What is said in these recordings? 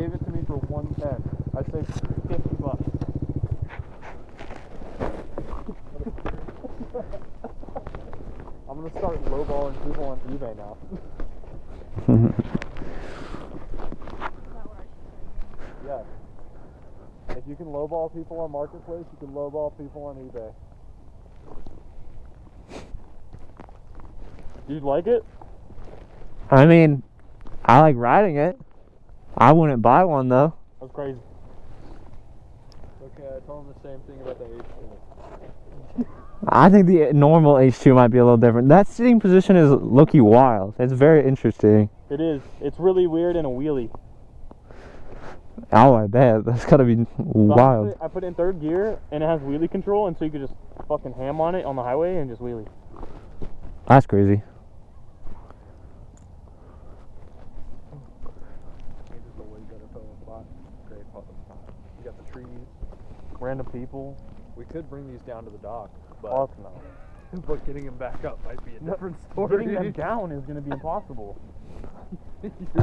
gave it to me for 110. I saved $50. I'm gonna start lowballing people on eBay now. Yeah. If you can lowball people on Marketplace, you can lowball people on eBay. Do you like it? I mean, I like riding it. I wouldn't buy one though. That's crazy. Okay, I told him the same thing about the H2. I think the normal H2 might be a little different. That sitting position is low-key wild. It's very interesting. It is. It's really weird in a wheelie. Oh, I bet. That's gotta be wild. I put it in third gear, and it has wheelie control, and so you could just fucking ham on it on the highway and just wheelie. That's crazy. You got the trees, random people. We could bring these down to the dock, but fuck no. But getting them back up might be a different story. Getting them down is going to be impossible.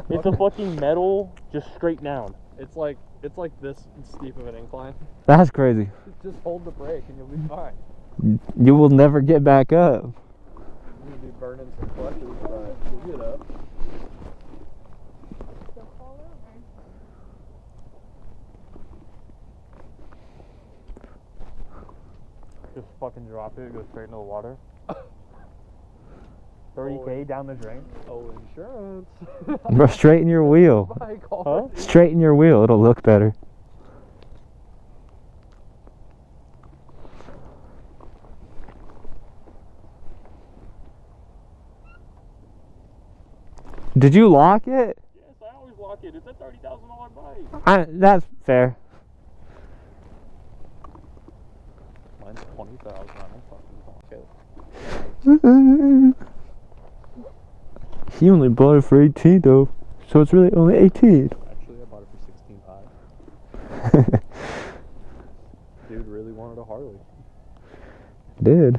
It's a fucking metal, just straight down. It's like this steep of an incline. That's crazy. Just hold the brake and you'll be fine. You will never get back up. You'll be burning some clutches, but you'll get up. Just fucking drop it, go straight into the water. 30K down the drain. Oh, insurance. Bro, straighten your wheel. Huh? Straighten your wheel, it'll look better. Did you lock it? Yes, I always lock it. It's a $30,000 bike. That's fair. Mine's $20,000. I don't fucking lock it. He only bought it for 18 though, so it's really only 18. Actually, I bought it for 16.5. Dude really wanted a Harley. Did.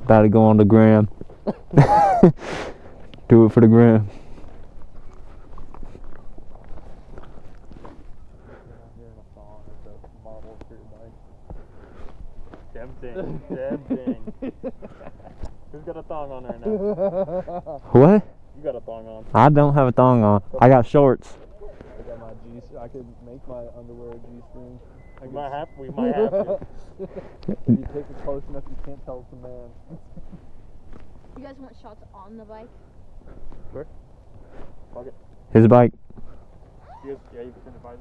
About to go on the gram. Do it for the gram. Tempting. Who's got a thong on there now? What? You got a thong on. I don't have a thong on. I got shorts. I got my G. I could make my underwear a G-string. We might have to. If you take it close enough, you can't tell it's a man. You guys want shots on the bike? Sure. Fuck it. His bike. Yeah, you can send it by me.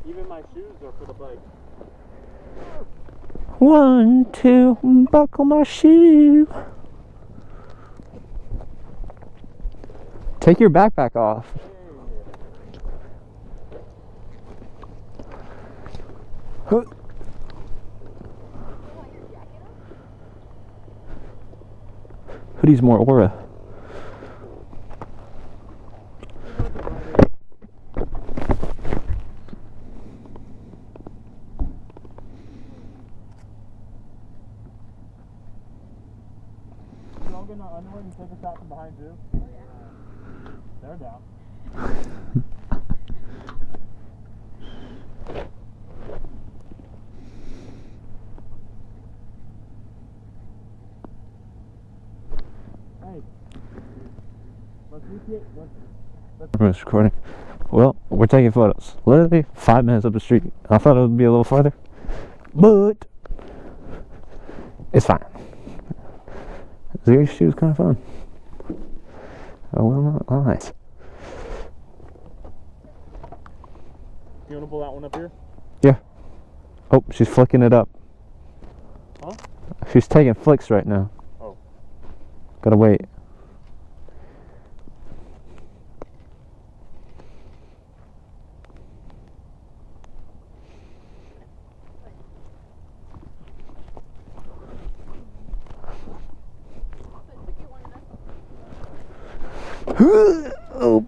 Even my shoes are for the bike. 1, 2, buckle my shoe. Take your backpack off. Hoodie's more aura. Get in our underwear and take a shot from behind you. Oh, yeah. They're down. Hey. Let's Recording. Well, we're taking photos. Literally 5 minutes up the street. I thought it would be a little farther, but it's fine. ZH2 is kind of fun. Oh, well, not nice. You want to pull that one up here? Yeah. Oh, she's flicking it up. Huh? She's taking flicks right now. Oh. Gotta wait. Oh.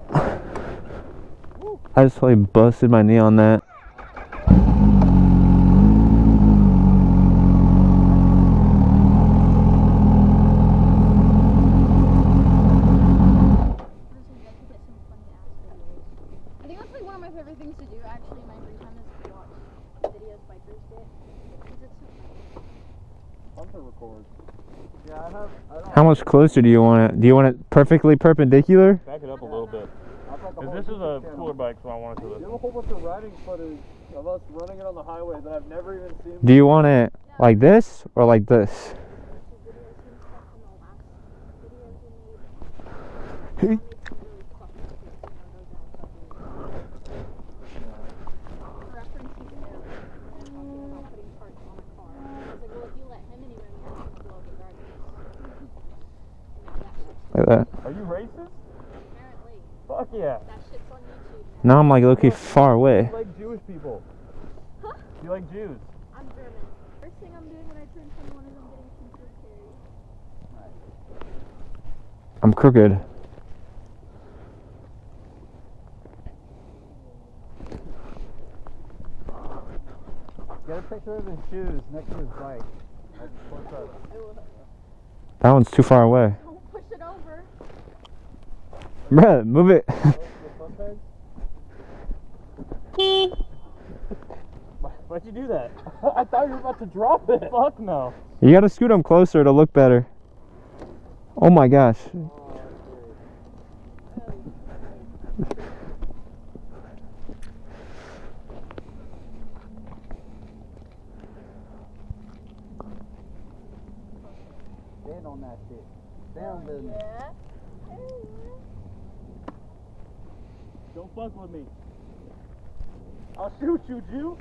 I just totally busted my knee on that. Fun to record. Yeah, I don't How much closer do you want it? Do you want it perfectly perpendicular? Back it up a little bit. Because this is a cooler bike, so I want it to. You have a whole bunch of riding footage of us running it on the highway that I've never even seen. Do you want it like this or like this? Like that. Are you racist? Apparently. Fuck yeah. That shit's on YouTube. Now I'm like low-key far away. You like Jewish people? Huh? You like Jews? I'm German. First thing I'm doing when I turn 21 is I'm getting some food carry. I'm crooked. Get a picture of his shoes next to his bike. That one's too far away. Don't push it over. Bruh, move it. Why'd you do that? I thought you were about to drop it. Fuck no. You gotta scoot them closer to look better. Oh my gosh. Stand on that shit. Stand business. Yeah. Don't fuck with me. I'll shoot you, Jew.